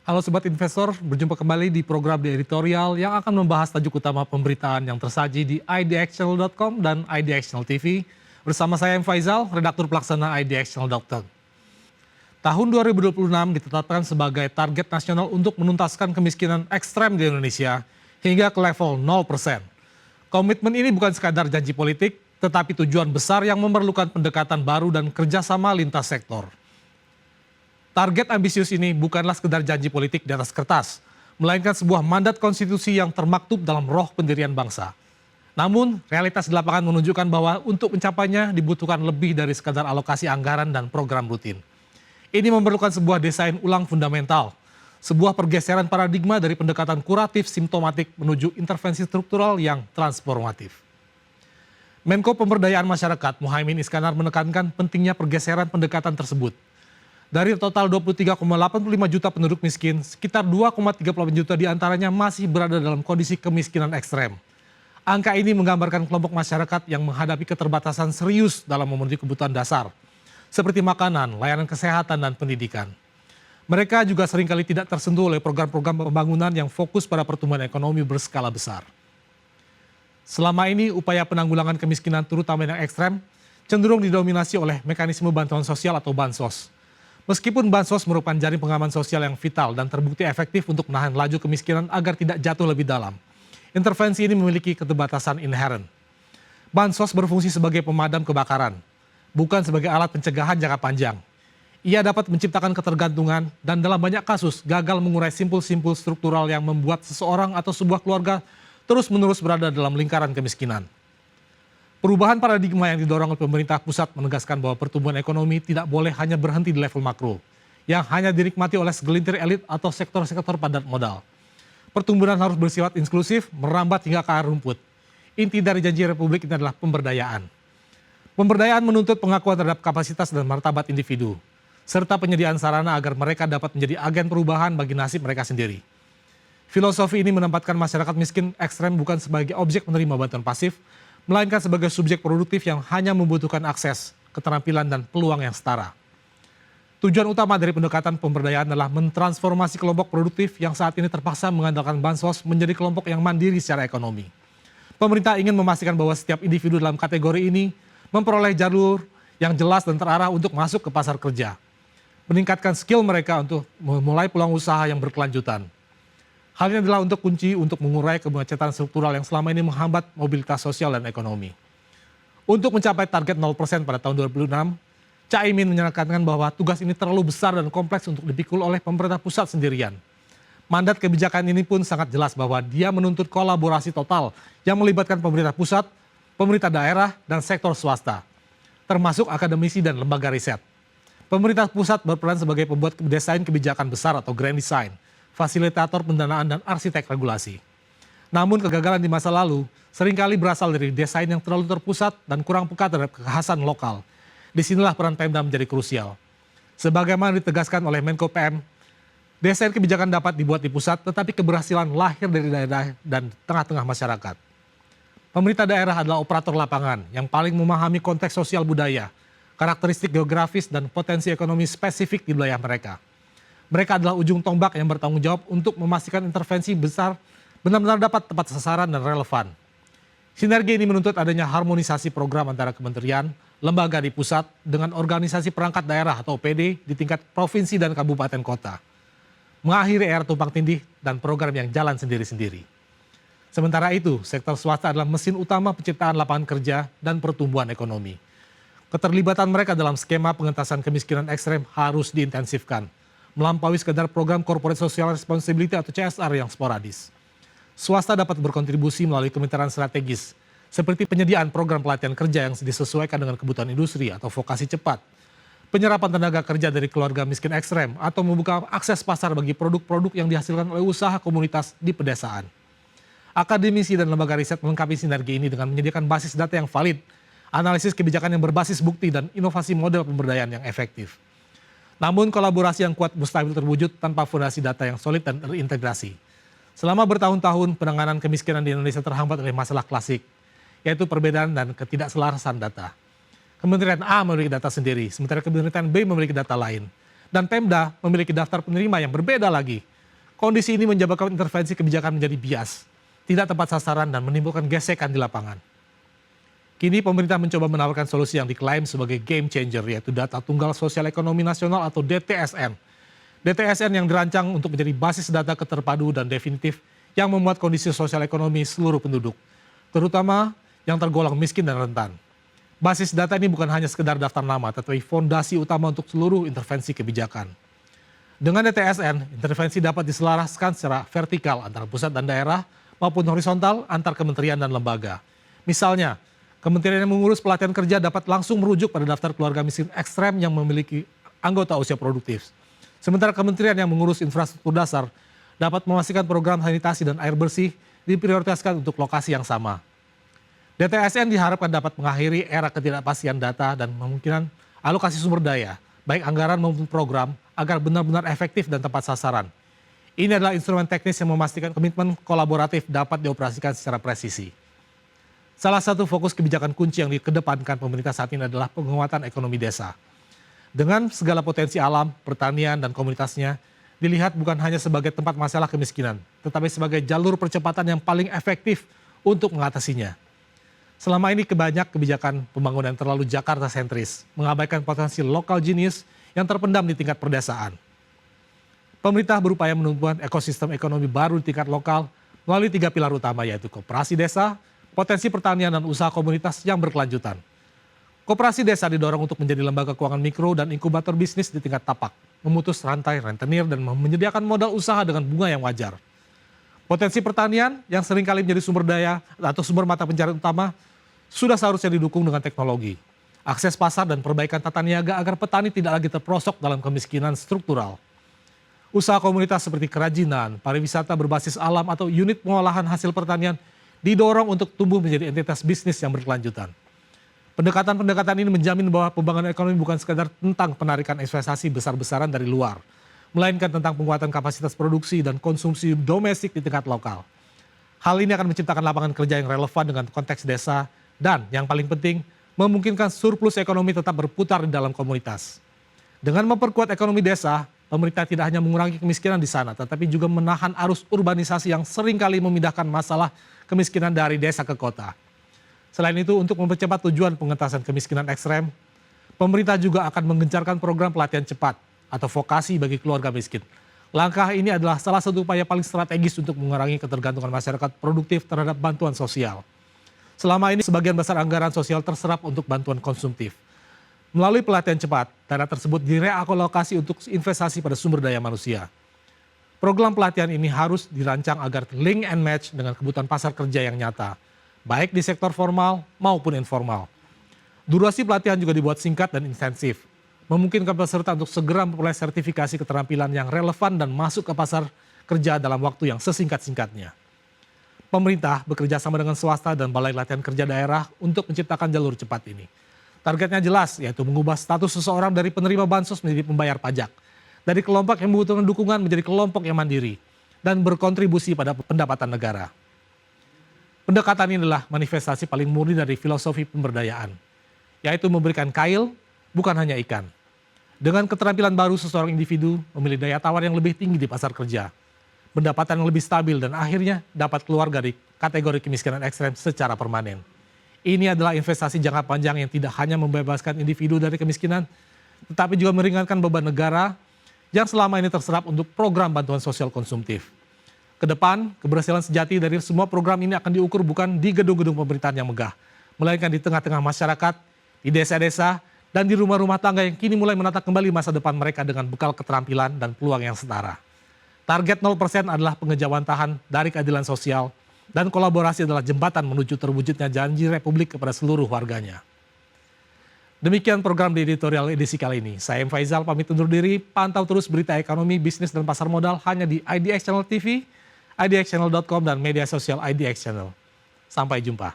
Halo Sobat Investor, berjumpa kembali di program The Editorial yang akan membahas tajuk utama pemberitaan yang tersaji di idxchannel.com dan idxchannel TV. Bersama saya M. Faizal, redaktur pelaksana idxchannel.com. Tahun 2026 ditetapkan sebagai target nasional untuk menuntaskan kemiskinan ekstrem di Indonesia hingga ke level 0%. Komitmen ini bukan sekadar janji politik, tetapi tujuan besar yang memerlukan pendekatan baru dan kerjasama lintas sektor. Target ambisius ini bukanlah sekedar janji politik di atas kertas, melainkan sebuah mandat konstitusi yang termaktub dalam roh pendirian bangsa. Namun, realitas di lapangan menunjukkan bahwa untuk mencapainya dibutuhkan lebih dari sekadar alokasi anggaran dan program rutin. Ini memerlukan sebuah desain ulang fundamental, sebuah pergeseran paradigma dari pendekatan kuratif simptomatik menuju intervensi struktural yang transformatif. Menko Pemberdayaan Masyarakat Muhaimin Iskandar menekankan pentingnya pergeseran pendekatan tersebut. Dari total 23,85 juta penduduk miskin, sekitar 2,38 juta diantaranya masih berada dalam kondisi kemiskinan ekstrem. Angka ini menggambarkan kelompok masyarakat yang menghadapi keterbatasan serius dalam memenuhi kebutuhan dasar, seperti makanan, layanan kesehatan, dan pendidikan. Mereka juga seringkali tidak tersentuh oleh program-program pembangunan yang fokus pada pertumbuhan ekonomi berskala besar. Selama ini, upaya penanggulangan kemiskinan terutama yang ekstrem cenderung didominasi oleh mekanisme bantuan sosial atau bansos. Meskipun bansos merupakan jaring pengaman sosial yang vital dan terbukti efektif untuk menahan laju kemiskinan agar tidak jatuh lebih dalam, intervensi ini memiliki keterbatasan inheren. Bansos berfungsi sebagai pemadam kebakaran, bukan sebagai alat pencegahan jangka panjang. Ia dapat menciptakan ketergantungan dan dalam banyak kasus gagal mengurai simpul-simpul struktural yang membuat seseorang atau sebuah keluarga terus-menerus berada dalam lingkaran kemiskinan. Perubahan paradigma yang didorong oleh pemerintah pusat menegaskan bahwa pertumbuhan ekonomi tidak boleh hanya berhenti di level makro, yang hanya dinikmati oleh segelintir elit atau sektor-sektor padat modal. Pertumbuhan harus bersifat inklusif, merambat hingga ke akar rumput. Inti dari janji Republik ini adalah pemberdayaan. Pemberdayaan menuntut pengakuan terhadap kapasitas dan martabat individu, serta penyediaan sarana agar mereka dapat menjadi agen perubahan bagi nasib mereka sendiri. Filosofi ini menempatkan masyarakat miskin ekstrem bukan sebagai objek menerima bantuan pasif, melainkan sebagai subjek produktif yang hanya membutuhkan akses, keterampilan, dan peluang yang setara. Tujuan utama dari pendekatan pemberdayaan adalah mentransformasi kelompok produktif yang saat ini terpaksa mengandalkan bansos menjadi kelompok yang mandiri secara ekonomi. Pemerintah ingin memastikan bahwa setiap individu dalam kategori ini memperoleh jalur yang jelas dan terarah untuk masuk ke pasar kerja, meningkatkan skill mereka untuk memulai peluang usaha yang berkelanjutan. Hal ini adalah untuk kunci untuk mengurai kemacetan struktural yang selama ini menghambat mobilitas sosial dan ekonomi. Untuk mencapai target 0% pada tahun 2006, Caimin menyatakan bahwa tugas ini terlalu besar dan kompleks untuk dipikul oleh pemerintah pusat sendirian. Mandat kebijakan ini pun sangat jelas bahwa dia menuntut kolaborasi total yang melibatkan pemerintah pusat, pemerintah daerah, dan sektor swasta, termasuk akademisi dan lembaga riset. Pemerintah pusat berperan sebagai pembuat desain kebijakan besar atau grand design, fasilitator pendanaan, dan arsitek regulasi. Namun kegagalan di masa lalu seringkali berasal dari desain yang terlalu terpusat dan kurang peka terhadap kekhasan lokal. Disinilah peran Pemda menjadi krusial. Sebagaimana ditegaskan oleh Menko PM, desain kebijakan dapat dibuat di pusat, tetapi keberhasilan lahir dari daerah dan tengah-tengah masyarakat. Pemerintah daerah adalah operator lapangan yang paling memahami konteks sosial budaya, karakteristik geografis, dan potensi ekonomi spesifik di wilayah mereka. Mereka adalah ujung tombak yang bertanggung jawab untuk memastikan intervensi besar benar-benar dapat tepat sasaran dan relevan. Sinergi ini menuntut adanya harmonisasi program antara kementerian, lembaga di pusat, dengan organisasi perangkat daerah atau OPD di tingkat provinsi dan kabupaten kota. Mengakhiri era tumpang tindih dan program yang jalan sendiri-sendiri. Sementara itu, sektor swasta adalah mesin utama penciptaan lapangan kerja dan pertumbuhan ekonomi. Keterlibatan mereka dalam skema pengentasan kemiskinan ekstrem harus diintensifkan, melampaui sekedar program Corporate Social Responsibility atau CSR yang sporadis. Swasta dapat berkontribusi melalui kemitraan strategis, seperti penyediaan program pelatihan kerja yang disesuaikan dengan kebutuhan industri atau vokasi cepat, penyerapan tenaga kerja dari keluarga miskin ekstrem, atau membuka akses pasar bagi produk-produk yang dihasilkan oleh usaha komunitas di pedesaan. Akademisi dan lembaga riset melengkapi sinergi ini dengan menyediakan basis data yang valid, analisis kebijakan yang berbasis bukti, dan inovasi model pemberdayaan yang efektif. Namun kolaborasi yang kuat mustahil terwujud tanpa fondasi data yang solid dan terintegrasi. Selama bertahun-tahun penanganan kemiskinan di Indonesia terhambat oleh masalah klasik, yaitu perbedaan dan ketidakselarasan data. Kementerian A memiliki data sendiri, sementara Kementerian B memiliki data lain. Dan Pemda memiliki daftar penerima yang berbeda lagi. Kondisi ini menyebabkan intervensi kebijakan menjadi bias, tidak tepat sasaran dan menimbulkan gesekan di lapangan. Kini pemerintah mencoba menawarkan solusi yang diklaim sebagai game changer, yaitu Data Tunggal Sosial Ekonomi Nasional atau DTSN. DTSN yang dirancang untuk menjadi basis data keterpadu dan definitif yang memuat kondisi sosial ekonomi seluruh penduduk, terutama yang tergolong miskin dan rentan. Basis data ini bukan hanya sekedar daftar nama, tetapi fondasi utama untuk seluruh intervensi kebijakan. Dengan DTSN, intervensi dapat diselaraskan secara vertikal antara pusat dan daerah maupun horizontal antar kementerian dan lembaga. Misalnya, kementerian yang mengurus pelatihan kerja dapat langsung merujuk pada daftar keluarga miskin ekstrem yang memiliki anggota usia produktif. Sementara kementerian yang mengurus infrastruktur dasar dapat memastikan program sanitasi dan air bersih diprioritaskan untuk lokasi yang sama. DTSN diharapkan dapat mengakhiri era ketidakpastian data dan memungkinkan alokasi sumber daya, baik anggaran maupun program, agar benar-benar efektif dan tepat sasaran. Ini adalah instrumen teknis yang memastikan komitmen kolaboratif dapat dioperasikan secara presisi. Salah satu fokus kebijakan kunci yang dikedepankan pemerintah saat ini adalah penguatan ekonomi desa. Dengan segala potensi alam, pertanian, dan komunitasnya, dilihat bukan hanya sebagai tempat masalah kemiskinan, tetapi sebagai jalur percepatan yang paling efektif untuk mengatasinya. Selama ini banyak kebijakan pembangunan terlalu Jakarta sentris, mengabaikan potensi lokal genius yang terpendam di tingkat perdesaan. Pemerintah berupaya menumbuhkan ekosistem ekonomi baru di tingkat lokal melalui 3 pilar utama, yaitu koperasi desa, potensi pertanian, dan usaha komunitas yang berkelanjutan. Koperasi desa didorong untuk menjadi lembaga keuangan mikro dan inkubator bisnis di tingkat tapak, memutus rantai rentenir dan menyediakan modal usaha dengan bunga yang wajar. Potensi pertanian yang seringkali menjadi sumber daya atau sumber mata pencarian utama sudah seharusnya didukung dengan teknologi, akses pasar, dan perbaikan tata niaga agar petani tidak lagi terperosok dalam kemiskinan struktural. Usaha komunitas seperti kerajinan, pariwisata berbasis alam, atau unit pengolahan hasil pertanian didorong untuk tumbuh menjadi entitas bisnis yang berkelanjutan. Pendekatan-pendekatan ini menjamin bahwa pembangunan ekonomi bukan sekadar tentang penarikan investasi besar-besaran dari luar, melainkan tentang penguatan kapasitas produksi dan konsumsi domestik di tingkat lokal. Hal ini akan menciptakan lapangan kerja yang relevan dengan konteks desa dan, yang paling penting, memungkinkan surplus ekonomi tetap berputar di dalam komunitas. Dengan memperkuat ekonomi desa, pemerintah tidak hanya mengurangi kemiskinan di sana, tetapi juga menahan arus urbanisasi yang seringkali memindahkan masalah kemiskinan dari desa ke kota. Selain itu, untuk mempercepat tujuan pengentasan kemiskinan ekstrem, pemerintah juga akan menggencarkan program pelatihan cepat atau vokasi bagi keluarga miskin. Langkah ini adalah salah satu upaya paling strategis untuk mengurangi ketergantungan masyarakat produktif terhadap bantuan sosial. Selama ini sebagian besar anggaran sosial terserap untuk bantuan konsumtif. Melalui pelatihan cepat, dana tersebut direalokasi untuk investasi pada sumber daya manusia. Program pelatihan ini harus dirancang agar link and match dengan kebutuhan pasar kerja yang nyata, baik di sektor formal maupun informal. Durasi pelatihan juga dibuat singkat dan intensif, memungkinkan peserta untuk segera memperoleh sertifikasi keterampilan yang relevan dan masuk ke pasar kerja dalam waktu yang sesingkat-singkatnya. Pemerintah bekerja sama dengan swasta dan Balai Latihan Kerja Daerah untuk menciptakan jalur cepat ini. Targetnya jelas, yaitu mengubah status seseorang dari penerima bansos menjadi pembayar pajak, dari kelompok yang membutuhkan dukungan menjadi kelompok yang mandiri, dan berkontribusi pada pendapatan negara. Pendekatan ini adalah manifestasi paling murni dari filosofi pemberdayaan, yaitu memberikan kail, bukan hanya ikan. Dengan keterampilan baru, seseorang individu memiliki daya tawar yang lebih tinggi di pasar kerja, pendapatan yang lebih stabil, dan akhirnya dapat keluar dari kategori kemiskinan ekstrem secara permanen. Ini adalah investasi jangka panjang yang tidak hanya membebaskan individu dari kemiskinan, tetapi juga meringankan beban negara yang selama ini terserap untuk program bantuan sosial konsumtif. Kedepan, keberhasilan sejati dari semua program ini akan diukur bukan di gedung-gedung pemerintahan yang megah, melainkan di tengah-tengah masyarakat, di desa-desa, dan di rumah-rumah tangga yang kini mulai menata kembali masa depan mereka dengan bekal keterampilan dan peluang yang setara. Target 0% adalah pengejawantahan dari keadilan sosial, dan kolaborasi adalah jembatan menuju terwujudnya janji Republik kepada seluruh warganya. Demikian program di editorial edisi kali ini. Saya M. Faizal pamit undur diri, pantau terus berita ekonomi, bisnis, dan pasar modal hanya di IDX Channel TV, idxchannel.com, dan media sosial IDX Channel. Sampai jumpa.